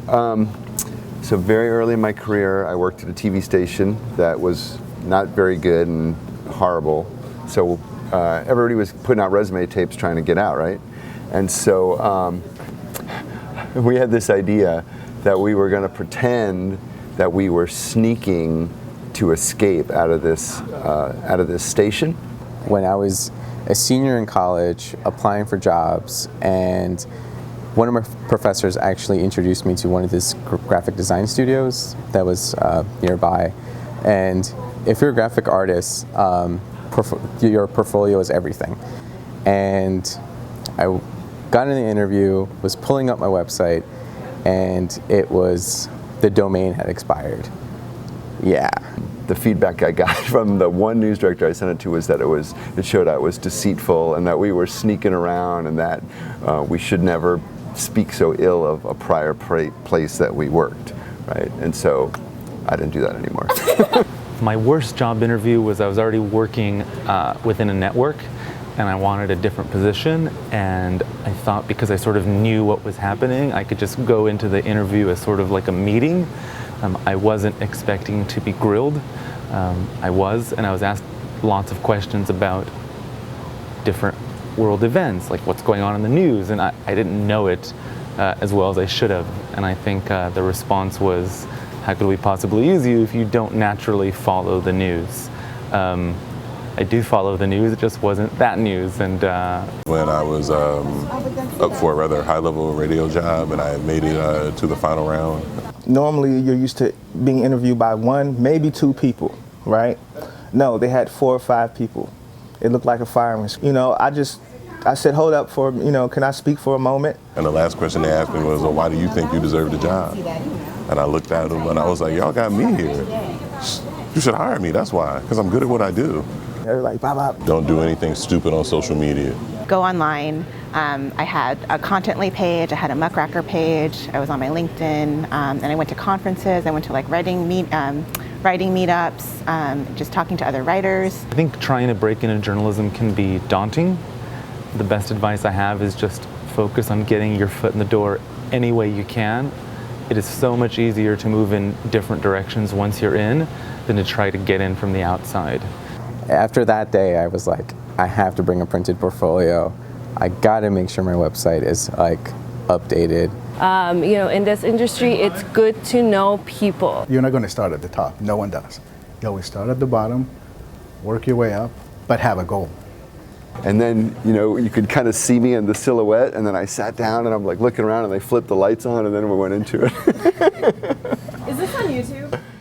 So very early in my career, I worked at a TV station that was not very good and horrible. So everybody was putting out resume tapes trying to get out, right? And so we had this idea that we were going to pretend that we were sneaking to escape out of this station. When I was a senior in college, applying for jobs, and one of my professors actually introduced me to one of these graphic design studios that was nearby. And if you're a graphic artist, your portfolio is everything. And I got in the interview, was pulling up my website, and the domain had expired. Yeah. The feedback I got from the one news director I sent it to was that it showed I was deceitful and that we were sneaking around and that we should never speak so ill of a prior place that we worked, right? And so I didn't do that anymore. My worst job interview was I was already working within a network and I wanted a different position, and I thought because I sort of knew what was happening, I could just go into the interview as sort of like a meeting. I wasn't expecting to be grilled. I was asked lots of questions about different world events, like what's going on in the news, and I didn't know it as well as I should have. And I think the response was, how could we possibly use you if you don't naturally follow the news? I do follow the news, it just wasn't that news. And when I was up for a rather high-level radio job and I made it to the final round. Normally you're used to being interviewed by one, maybe two people, right? No, they had 4 or 5 people. It looked like a firing. I said, hold up can I speak for a moment? And the last question they asked me was, well, why do you think you deserve the job? And I looked at them and I was like, y'all got me here. You should hire me, that's why, because I'm good at what I do. They're like, bop, bop. Don't do anything stupid on social media. Go online. I had a Contently page, I had a Muckraker page, I was on my LinkedIn, and I went to conferences, I went to like writing meetups, just talking to other writers. I think trying to break into journalism can be daunting. The best advice I have is just focus on getting your foot in the door any way you can. It is so much easier to move in different directions once you're in than to try to get in from the outside. After that day, I was like, I have to bring a printed portfolio. I gotta make sure my website is like updated. In this industry, it's good to know people. You're not going to start at the top. No one does. You always start at the bottom, work your way up, but have a goal. And then, you could kind of see me in the silhouette, and then I sat down and I'm like looking around and they flipped the lights on and then we went into it. Is this on YouTube?